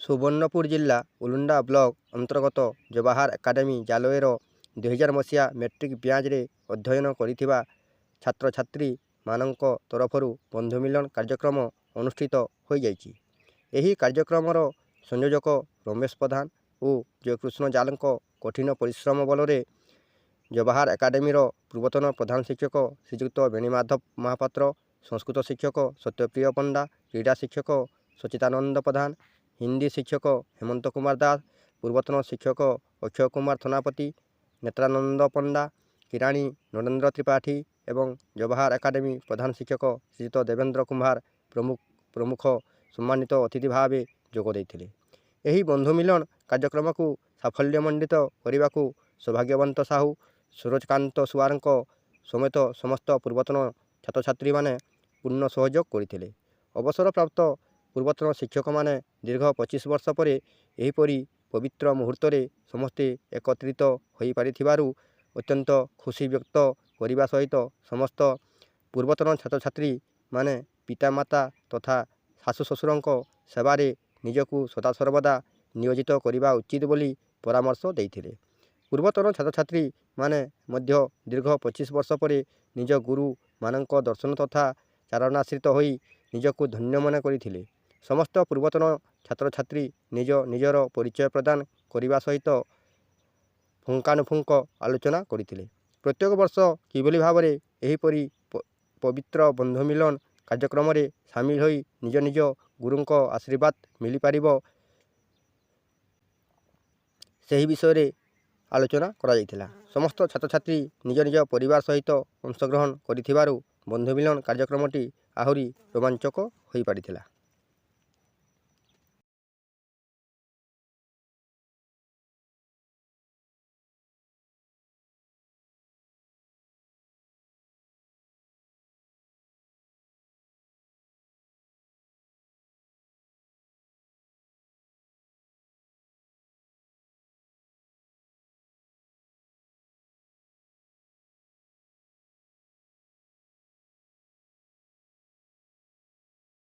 ସୁବର୍ଣ୍ଣପୁର ଜିଲ୍ଲା ଉଲୁଣ୍ଡା ବ୍ଲକ ଅନ୍ତର୍ଗତ ଜବାହାର ଏକାଡେମୀ ଜାଲୋଏର 2000 ମସିହା ମେଟ୍ରିକ୍ ବ୍ୟାଚରେ ଅଧ୍ୟୟନ କରିଥିବା ଛାତ୍ରଛାତ୍ରୀମାନଙ୍କ ତରଫରୁ ବନ୍ଧୁ ମିଲନ କାର୍ଯ୍ୟକ୍ରମ ଅନୁଷ୍ଠିତ ହୋଇଯାଇଛି। ଏହି କାର୍ଯ୍ୟକ୍ରମର ସଂଯୋଜକ ରମେଶ ପ୍ରଧାନ ଓ ଜୟକୃଷ୍ଣ ଜାଲଙ୍କ କଠିନ ପରିଶ୍ରମ ବଳରେ ଜବାହାର ଏକାଡେମୀର ପୂର୍ବତନ ପ୍ରଧାନ ଶିକ୍ଷକ ଶ୍ରୀଯୁକ୍ତ ବେଣୀମାଧବ ମହାପାତ୍ର, ସଂସ୍କୃତ ଶିକ୍ଷକ ସତ୍ୟପ୍ରିୟ ପଣ୍ଡା, କ୍ରୀଡ଼ା ଶିକ୍ଷକ ସଚିଦାନନ୍ଦ ପ୍ରଧାନ, ହିନ୍ଦୀ ଶିକ୍ଷକ ହେମନ୍ତ କୁମାର ଦାସ, ପୂର୍ବତନ ଶିକ୍ଷକ ଅକ୍ଷୟ କୁମାର ଥନାପତି, ନେତ୍ରାନନ୍ଦ ପଣ୍ଡା, କିରାଣୀ ନରେନ୍ଦ୍ର ତ୍ରିପାଠୀ ଏବଂ ଜବାହାର ଏକାଡେମୀ ପ୍ରଧାନ ଶିକ୍ଷକ ଶ୍ରୀଯୁକ୍ତ ଦେବେନ୍ଦ୍ର କୁମ୍ଭାର ପ୍ରମୁଖ ସମ୍ମାନିତ ଅତିଥି ଭାବେ ଯୋଗ ଦେଇଥିଲେ। ଏହି ବନ୍ଧୁ ମିଲନ କାର୍ଯ୍ୟକ୍ରମକୁ ସାଫଲ୍ୟମଣ୍ଡିତ କରିବାକୁ ସୌଭାଗ୍ୟବନ୍ତ ସାହୁ, ସୁରଜକାନ୍ତ ସୁଆରଙ୍କ ସମେତ ସମସ୍ତ ପୂର୍ବତନ ଛାତ୍ରଛାତ୍ରୀମାନେ ପୂର୍ଣ୍ଣ ସହଯୋଗ କରିଥିଲେ। ଅବସରପ୍ରାପ୍ତ ପୂର୍ବତନ ଶିକ୍ଷକମାନେ ଦୀର୍ଘ 25 ବର୍ଷ ପରେ ଏହିପରି ପବିତ୍ର ମୁହୂର୍ତ୍ତରେ ସମସ୍ତେ ଏକତ୍ରିତ ହୋଇପାରିଥିବାରୁ ଅତ୍ୟନ୍ତ ଖୁସି ବ୍ୟକ୍ତ କରିବା ସହିତ ସମସ୍ତ ପୂର୍ବତନ ଛାତ୍ରଛାତ୍ରୀମାନେ ପିତାମାତା ତଥା ଶାଶୁ ଶ୍ୱଶୁରଙ୍କ ସେବାରେ ନିଜକୁ ସଦାସର୍ବଦା ନିୟୋଜିତ କରିବା ଉଚିତ ବୋଲି ପରାମର୍ଶ ଦେଇଥିଲେ। ପୂର୍ବତନ ଛାତ୍ରଛାତ୍ରୀମାନେ ମଧ୍ୟ ଦୀର୍ଘ 25 ବର୍ଷ ପରେ ନିଜ ଗୁରୁମାନଙ୍କ ଦର୍ଶନ ତଥା ଚାରଣାଶ୍ରିତ ହୋଇ ନିଜକୁ ଧନ୍ୟ ମନେ କରିଥିଲେ। ସମସ୍ତ ପୂର୍ବତନ ଛାତ୍ରଛାତ୍ରୀ ନିଜର ପରିଚୟ ପ୍ରଦାନ କରିବା ସହିତ ପୁଙ୍ଖାନୁପୁଙ୍ଖ ଆଲୋଚନା କରିଥିଲେ। ପ୍ରତ୍ୟେକ ବର୍ଷ କିଭଳି ଭାବରେ ଏହିପରି ପବିତ୍ର ବନ୍ଧୁ ମିଲନ କାର୍ଯ୍ୟକ୍ରମରେ ସାମିଲ ହୋଇ ନିଜ ନିଜ ଗୁରୁଙ୍କ ଆଶୀର୍ବାଦ ମିଳିପାରିବ, ସେହି ବିଷୟରେ ଆଲୋଚନା କରାଯାଇଥିଲା। ସମସ୍ତ ଛାତ୍ରଛାତ୍ରୀ ନିଜ ନିଜ ପରିବାର ସହିତ ଅଂଶଗ୍ରହଣ କରିଥିବାରୁ ବନ୍ଧୁ ମିଲନ କାର୍ଯ୍ୟକ୍ରମଟି ଆହୁରି ରୋମାଞ୍ଚକ ହୋଇପାରିଥିଲା।